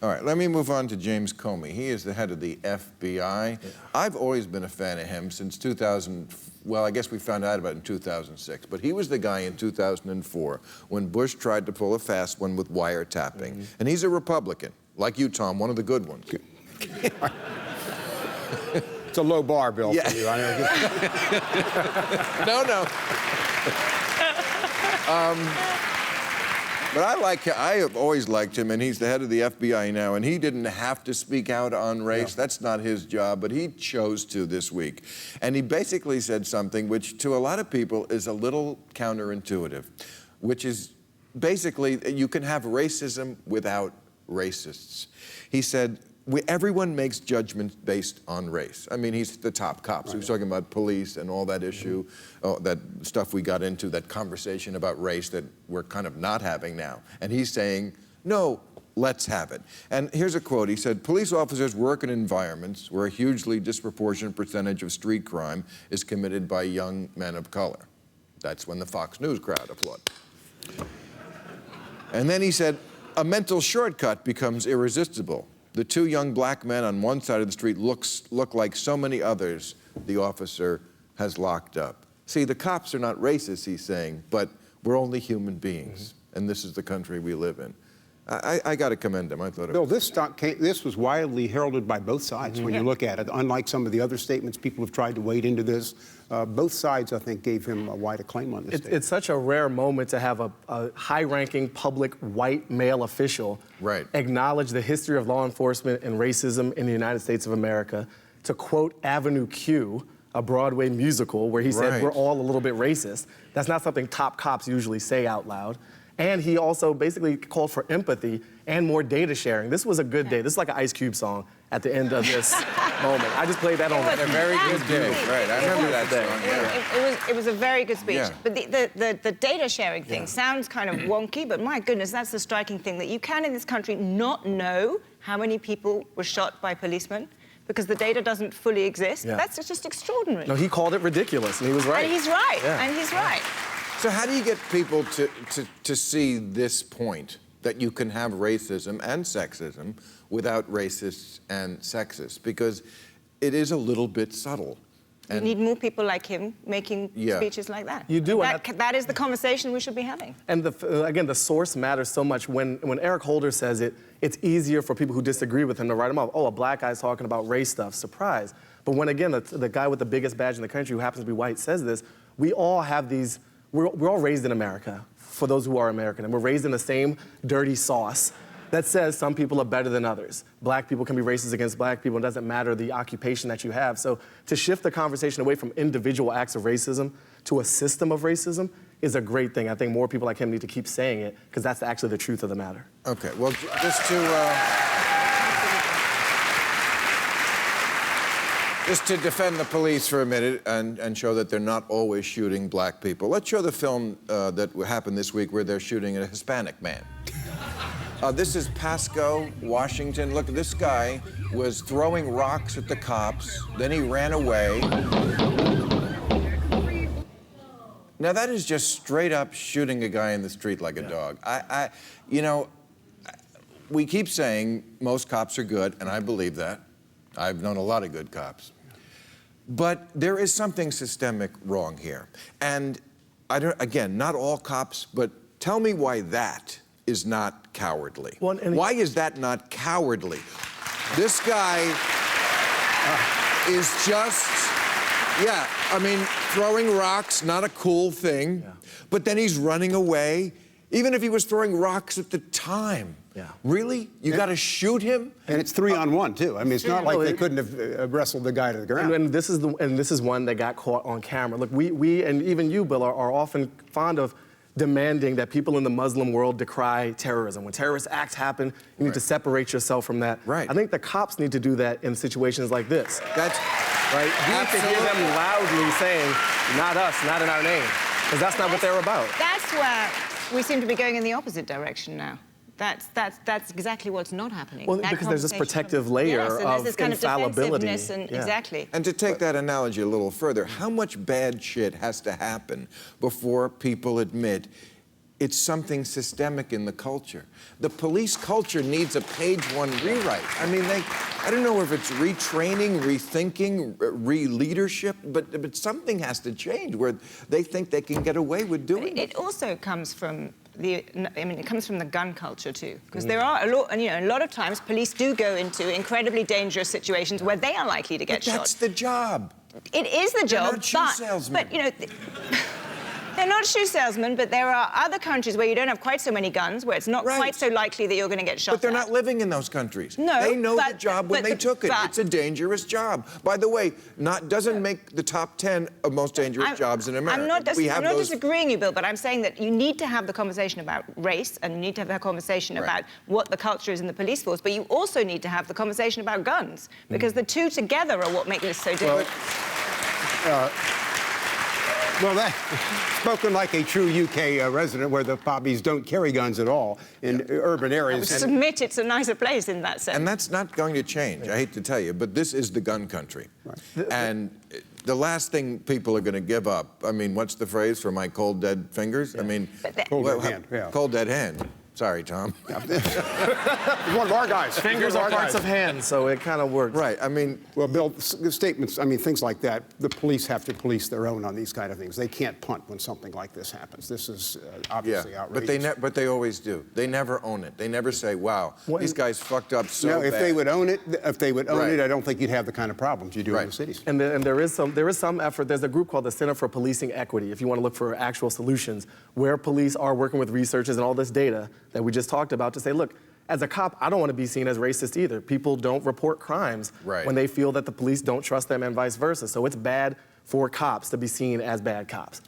All right, let me move on to James Comey. He is the head of the FBI. Yeah. I've always been a fan of him since 2000. Well, I guess we found out about it in 2006, but he was the guy in 2004 when Bush tried to pull a fast one with wiretapping. Mm-hmm. And he's a Republican, like you, Tom, one of the good ones. It's a low bar, Bill, for you. No. But I have always liked him, and he's the head of the FBI now, and he didn't have to speak out on race. No. That's not his job, but he chose to this week. And he basically said something which, to a lot of people, is a little counterintuitive, which is basically you can have racism without racists. He said, everyone makes judgments based on race. I mean, he's the top cop. So he was talking about police and all that issue, that stuff we got into, that conversation about race that we're kind of not having now. And he's saying, no, let's have it. And here's a quote. He said, police officers work in environments where a hugely disproportionate percentage of street crime is committed by young men of color. That's when the Fox News crowd applauded. And then he said, a mental shortcut becomes irresistible. The two young black men on one side of the street look like so many others the officer has locked up. See, the cops are not racist, he's saying, but we're only human beings, and this is the country we live in. I got to commend him. I thought Bill, this was widely heralded by both sides when you look at it. Unlike some of the other statements, people have tried to wade into this. Both sides, I think, gave him a wide acclaim on this. It's such a rare moment to have a high-ranking public white male official acknowledge the history of law enforcement and racism in the United States of America, to quote Avenue Q, a Broadway musical, where he said, we're all a little bit racist. That's not something top cops usually say out loud. And he also basically called for empathy and more data sharing. This was a good day. This is like an Ice Cube song at the end of this moment. I just played that on a very good day. Right, I remember that song. Yeah. It was a very good speech. Yeah. But the data sharing thing sounds kind of wonky, but my goodness, that's the striking thing, that you can in this country not know how many people were shot by policemen because the data doesn't fully exist. Yeah. That's just extraordinary. No, he called it ridiculous, and he was right. And he's right, and he's right. So how do you get people to see this point, that you can have racism and sexism without racists and sexists? Because it is a little bit subtle. You need more people like him making speeches like that. You do. That is the conversation we should be having. And again, the source matters so much. When Eric Holder says it, it's easier for people who disagree with him to write him off. Oh, a black guy's talking about race stuff, surprise. But when, again, the guy with the biggest badge in the country who happens to be white says this, we all have these. We're all raised in America, for those who are American, and we're raised in the same dirty sauce that says some people are better than others. Black people can be racist against black people. It doesn't matter the occupation that you have. So to shift the conversation away from individual acts of racism to a system of racism is a great thing. I think more people like him need to keep saying it, because that's actually the truth of the matter. Okay, well, just to defend the police for a minute and show that they're not always shooting black people, let's show the film that happened this week where they're shooting a Hispanic man. This is Pasco, Washington. Look, this guy was throwing rocks at the cops, then he ran away. Now, that is just straight up shooting a guy in the street like a dog. You know, we keep saying most cops are good, and I believe that. I've known a lot of good cops. But there is something systemic wrong here. And again, not all cops, but tell me why that is not cowardly. Why is that not cowardly? This guy is just, I mean, throwing rocks, not a cool thing, but then he's running away. Even if he was throwing rocks at the time. Really? You got to shoot him? And it's 3-on-1 too. I mean, it's not like they couldn't have wrestled the guy to the ground. And this is one that got caught on camera. Look, we and even you, Bill, are often fond of demanding that people in the Muslim world decry terrorism. When terrorist acts happen, you need to separate yourself from that. I think the cops need to do that in situations like this. That's right. You need to hear them loudly saying, "Not us, not in our name," because that's not what they're about. That's where we seem to be going in the opposite direction now. That's exactly what's not happening. Well, because there's this protective layer of this kind infallibility. Of defensiveness exactly. And to take that analogy a little further, how much bad shit has to happen before people admit it's something systemic in the culture. The police culture needs a page-one rewrite. I mean, I don't know if it's retraining, rethinking, re-leadership, but something has to change where they think they can get away with doing it. It also comes from it comes from the gun culture too, because there are a lot of times police do go into incredibly dangerous situations where they are likely to get shot. That's the job. It is the job, They're not shoe salesmen. but they're not shoe salesmen, but there are other countries where you don't have quite so many guns, where it's not quite so likely that you're going to get shot. But they're at. not living in those countries. No, they know the job when they took it. but- It's a dangerous job. By the way, doesn't make the top 10 of most dangerous jobs in America. I'm not those... disagreeing you, Bill, but I'm saying that you need to have the conversation about race, and you need to have that conversation about what the culture is in the police force, but you also need to have the conversation about guns, because the two together are what make this so different. Well, that spoken like a true UK resident, where the Pobbies don't carry guns at all in urban I would areas. submit it's a nicer place in that sense. And that's not going to change, I hate to tell you, but this is the gun country. And the last thing people are going to give up, I mean, what's the phrase for my cold, dead fingers? I mean, Cold dead hand, yeah. Cold, dead hand. Sorry, Tom. One of our guys. Fingers are parts of hands, so it kind of works. Right, I mean... Well, Bill, the statements, I mean, things like that, the police have to police their own on these kind of things. They can't punt when something like this happens. This is obviously outrageous. But they always do. They never own it. They never say, wow, these guys fucked up so bad. If they would own it, I don't think you'd have the kind of problems you do in the cities. And there is some effort. There's a group called the Center for Policing Equity, if you want to look for actual solutions, where police are working with researchers and all this data that we just talked about to say, look, as a cop, I don't want to be seen as racist either. People don't report crimes when they feel that the police don't trust them and vice versa. So it's bad for cops to be seen as bad cops.